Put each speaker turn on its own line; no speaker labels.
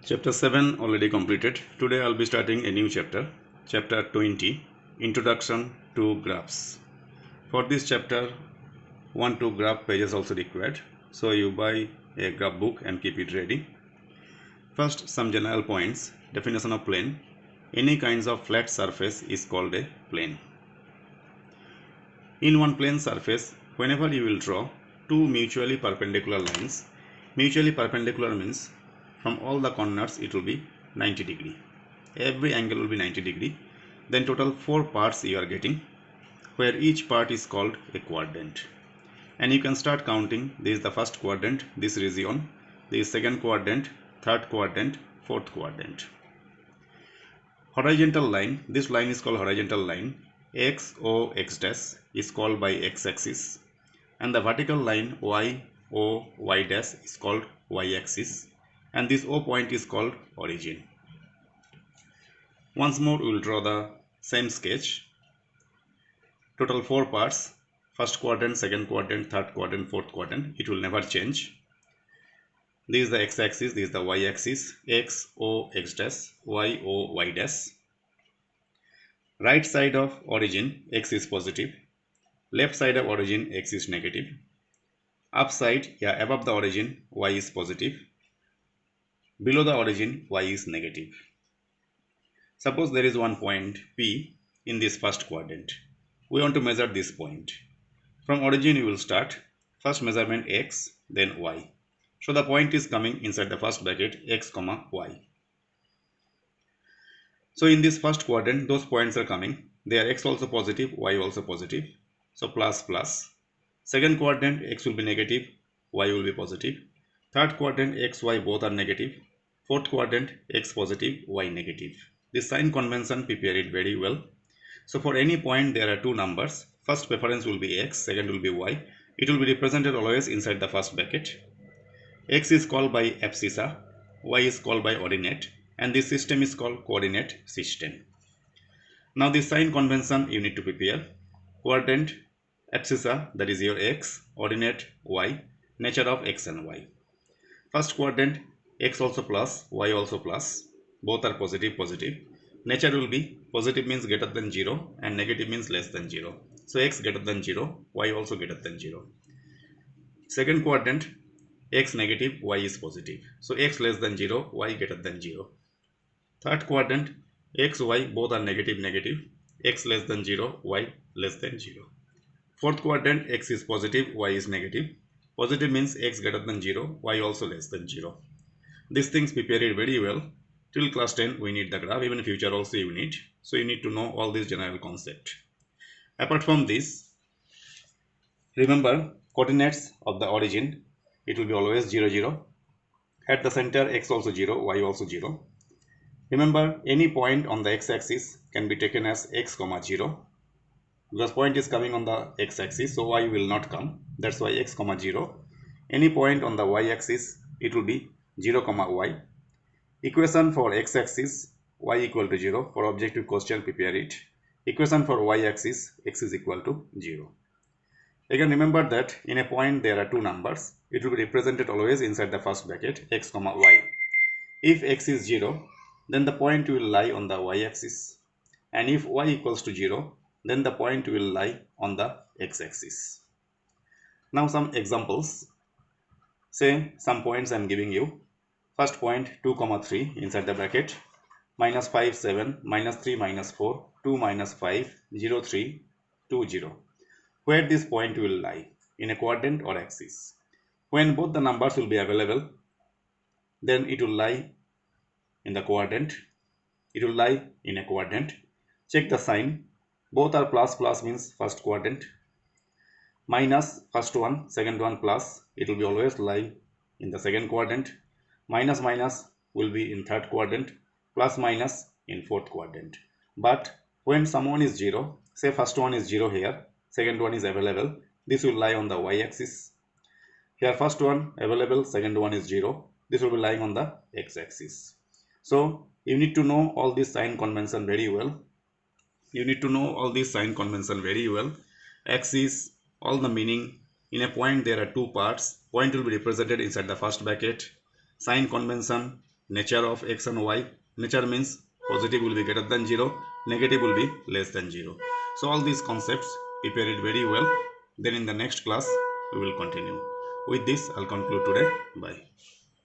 Chapter 7 already completed. Today I'll be starting a new chapter, Chapter 20, Introduction to Graphs. For this chapter, 1-2 graph pages also required. So you buy a graph book and keep it ready. First, some general points. Definition of plane. Any kinds of flat surface is called a plane. In one plane surface, whenever you will draw two mutually perpendicular lines, mutually perpendicular means from all the corners it will be 90 degree. Every angle will be 90 degree. Then total 4 parts you are getting, where each part is called a quadrant. And you can start counting. This is the first quadrant, this region, this is second quadrant, third quadrant, fourth quadrant. Horizontal line, this line is called horizontal line. X, O, X dash is called by x-axis, and the vertical line Y, O, Y dash is called y-axis, and this O point is called origin. Once more we will draw the same sketch. Total 4 parts, first quadrant, second quadrant, third quadrant, fourth quadrant. It will never change. This is the x-axis, this is the y-axis, X, O, X dash, Y, O, Y dash. Right side of origin, X is positive. Left side of origin, X is negative. Upside, above the origin, Y is positive. Below the origin, Y is negative. Suppose there is one point P in this first quadrant. We want to measure this point. From origin you will start. First measurement X, then Y. So the point is coming inside the first bracket X, Y. So in this first quadrant, those points are coming. They are X also positive, Y also positive. So plus plus. Second quadrant, X will be negative, Y will be positive. Third quadrant, X, Y both are negative. Fourth quadrant, X positive, Y negative. This sign convention, prepare it very well. So for any point there are two numbers. First preference will be X, second will be Y. It will be represented always inside the first bracket. X is called by abscissa, Y is called by ordinate, and this system is called coordinate system. Now this sign convention you need to prepare. Quadrant, abscissa, that is your X, ordinate Y, nature of X and Y. First quadrant, X also plus, Y also plus, both are positive. Nature will be positive means greater than 0 and negative means less than 0. So X greater than 0, Y also greater than 0. Second quadrant, X negative, Y is positive. So X less than 0, Y greater than 0. Third quadrant, X, Y both are negative. X less than 0, Y less than 0. Fourth quadrant, X is positive, Y is negative. Positive means X greater than 0, Y also less than 0. These things prepare it very well. Till class 10 we need the graph, even in future also you need. So you need to know all these general concepts. Apart from this, remember coordinates of the origin, it will be always 0, 0. At the center, X also 0, Y also 0. Remember, any point on the x-axis can be taken as x, 0, because point is coming on the x-axis, so y will not come. That's why x, 0. Any point on the y-axis, it will be 0, y. Equation for x-axis, y equal to 0. For objective question, prepare it. Equation for y-axis, x is equal to 0. Again, remember that in a point there are two numbers. It will be represented always inside the first bracket, x, y. If x is 0, then the point will lie on the y-axis, and if y equals to 0, then the point will lie on the x-axis. Now some examples. Say some points I am giving you. First point 2, 3 inside the bracket, minus 5, 7, minus 3, minus 4, 2, minus 5, 0, 3, 2, 0. Where this point will lie, in a quadrant or axis. When both the numbers will be available, then it will lie in the quadrant. It will lie in a quadrant. Check the sign. Both are plus means first quadrant. Minus first one, second one plus. It will be always lie in the second quadrant. Minus will be in third quadrant. Plus minus in fourth quadrant. But when someone is 0, say first one is 0 here, second one is available, this will lie on the y-axis. Here first one available, second one is 0. This will be lying on the x-axis. So you need to know all these sign convention very well. Axis, all the meaning. In a point there are two parts. Point will be represented inside the first bracket. Sign convention. nature of x and y. Nature means positive will be greater than 0, negative will be less than 0. So all these concepts, prepare it very well. Then in the next class we will continue. With this I'll conclude today. Bye.